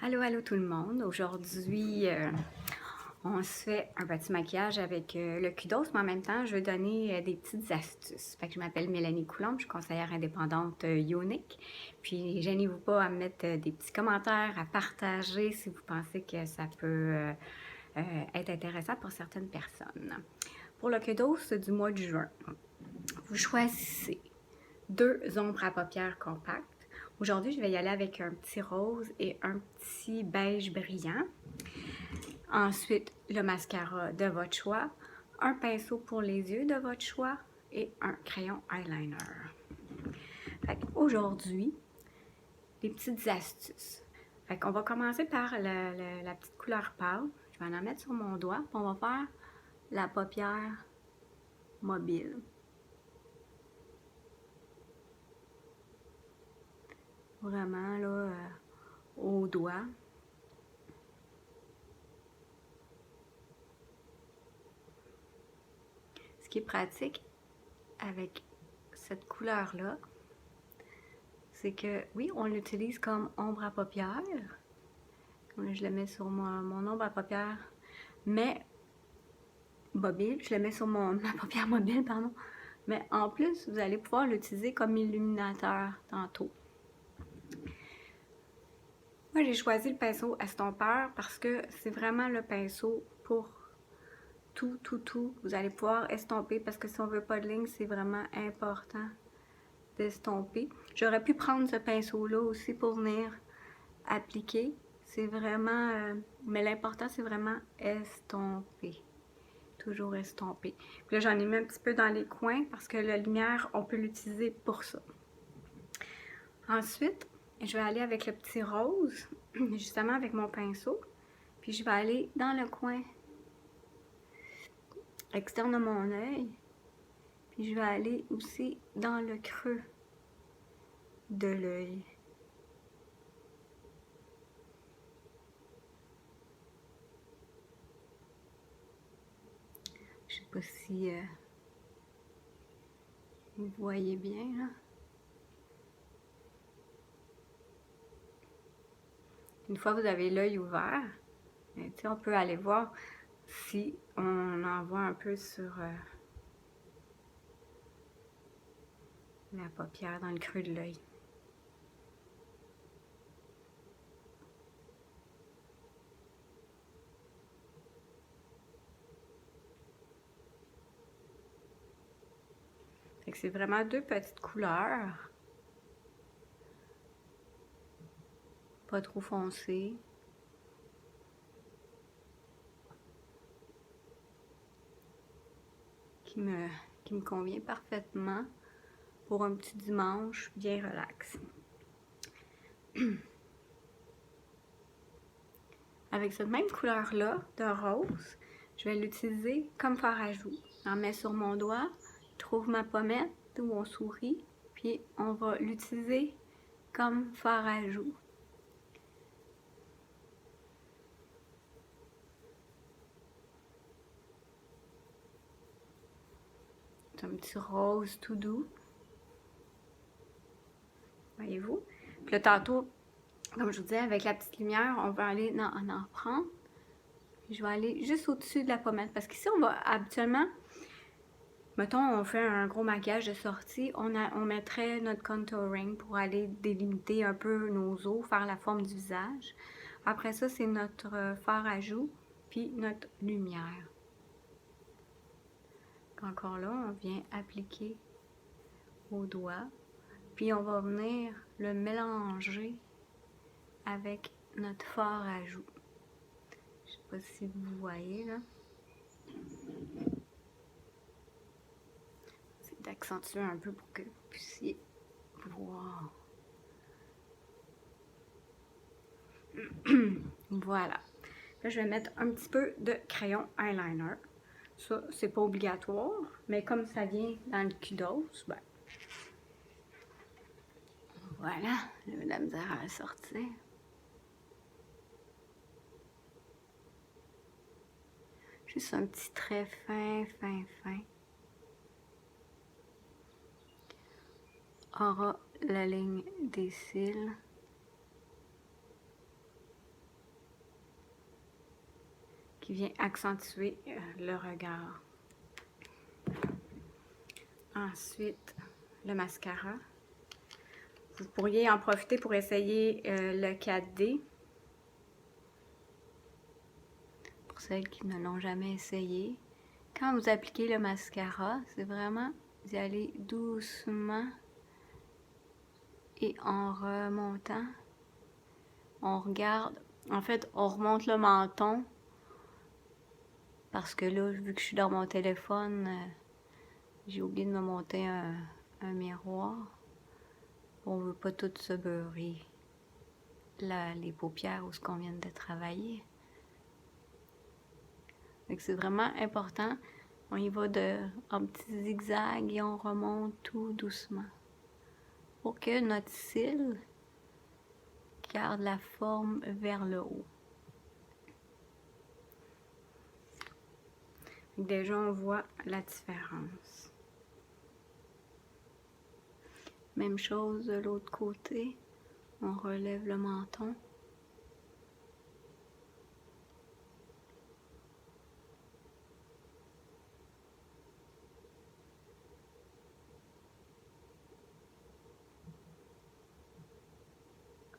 Allô, allô tout le monde. Aujourd'hui, on se fait un petit maquillage avec le Kudos, mais en même temps, je vais donner des petites astuces. Fait que je m'appelle Mélanie Coulombe, je suis conseillère indépendante Unique. Puis, gênez-vous pas à me mettre des petits commentaires, à partager si vous pensez que ça peut être intéressant pour certaines personnes. Pour le Kudos du mois de juin, vous choisissez deux ombres à paupières compactes. Aujourd'hui, je vais y aller avec un petit rose et un petit beige brillant. Ensuite, le mascara de votre choix, un pinceau pour les yeux de votre choix et un crayon eyeliner. Aujourd'hui, les petites astuces. On va commencer par la petite couleur pâle. Je vais en mettre sur mon doigt. Puis on va faire la paupière mobile. Vraiment là, au doigt. Ce qui est pratique avec cette couleur-là, c'est que oui, on l'utilise comme ombre à paupières. Comme je le mets sur mon ombre à paupières, mais mobile. Je le mets sur ma paupière mobile, pardon. Mais en plus, vous allez pouvoir l'utiliser comme illuminateur tantôt. Moi, j'ai choisi le pinceau estompeur parce que c'est vraiment le pinceau pour tout. Vous allez pouvoir estomper parce que si on veut pas de ligne, c'est vraiment important d'estomper. J'aurais pu prendre ce pinceau-là aussi pour venir appliquer. C'est vraiment... mais l'important, c'est vraiment estomper. Toujours estompé. Puis là, j'en ai mis un petit peu dans les coins parce que la lumière, on peut l'utiliser pour ça. Ensuite, je vais aller avec le petit rose, justement avec mon pinceau. Puis je vais aller dans le coin externe de mon œil. Puis je vais aller aussi dans le creux de l'œil. Je sais pas si vous voyez bien là. Une fois que vous avez l'œil ouvert, on peut aller voir si on en voit un peu sur la paupière, dans le creux de l'œil. C'est vraiment deux petites couleurs. Pas trop foncé. Qui me convient parfaitement pour un petit dimanche bien relax. Avec cette même couleur-là de rose, je vais l'utiliser comme fard à joues. J'en mets sur mon doigt, je trouve ma pommette où on sourit, puis on va l'utiliser comme fard à joues. C'est un petit rose tout doux. Voyez-vous? Puis là, tantôt, comme je vous disais, avec la petite lumière, on va aller en prendre. Puis je vais aller juste au-dessus de la pommette. Parce qu'ici, on va habituellement, mettons, on fait un gros maquillage de sortie, on mettrait notre contouring pour aller délimiter un peu nos os, faire la forme du visage. Après ça, c'est notre fard à joues, puis notre lumière. Encore là, on vient appliquer au doigt. Puis on va venir le mélanger avec notre fard à joues. Je sais pas si vous voyez là. C'est d'accentuer un peu pour que vous puissiez voir. Voilà. Là, je vais mettre un petit peu de crayon eyeliner. Ça, c'est pas obligatoire, mais comme ça vient dans le Kudos, ben, voilà, j'ai de la misère à sortir. Juste un petit trait fin. Aura la ligne des cils. qui vient accentuer le regard. Ensuite, le mascara. Vous pourriez en profiter pour essayer le 4D. Pour celles qui ne l'ont jamais essayé. Quand vous appliquez le mascara, c'est vraiment d'y aller doucement et en remontant. On regarde, en fait, on remonte le menton parce que là, vu que je suis dans mon téléphone, j'ai oublié de me monter un miroir. On ne veut pas tout se beurrer les paupières ou ce qu'on vient de travailler. C'est vraiment important. On y va en petits zigzags et on remonte tout doucement pour que notre cils garde la forme vers le haut. Déjà, on voit la différence. Même chose de l'autre côté. On relève le menton.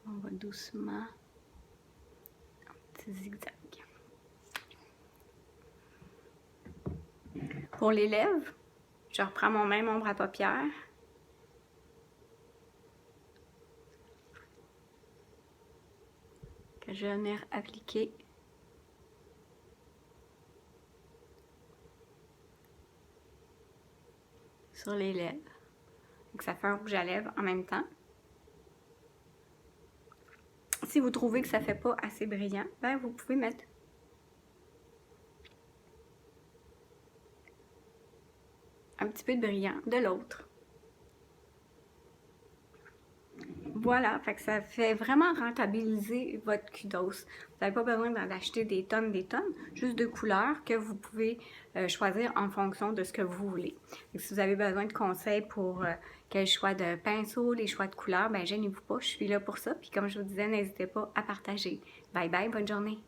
On va doucement, un petit zigzag. Pour les lèvres, je reprends mon même ombre à paupières. Que je vais venir appliquer sur les lèvres. Donc ça fait un rouge à lèvres en même temps. Si vous trouvez que ça ne fait pas assez brillant, ben vous pouvez mettre un petit peu de brillant de l'autre. Voilà, fait que ça fait vraiment rentabiliser votre kudos. Vous n'avez pas besoin d'en acheter des tonnes, juste de couleurs que vous pouvez choisir en fonction de ce que vous voulez. Donc, si vous avez besoin de conseils pour quel choix de pinceau, les choix de couleurs, ben gênez-vous pas, je suis là pour ça. Puis comme je vous disais, n'hésitez pas à partager. Bye bye, bonne journée.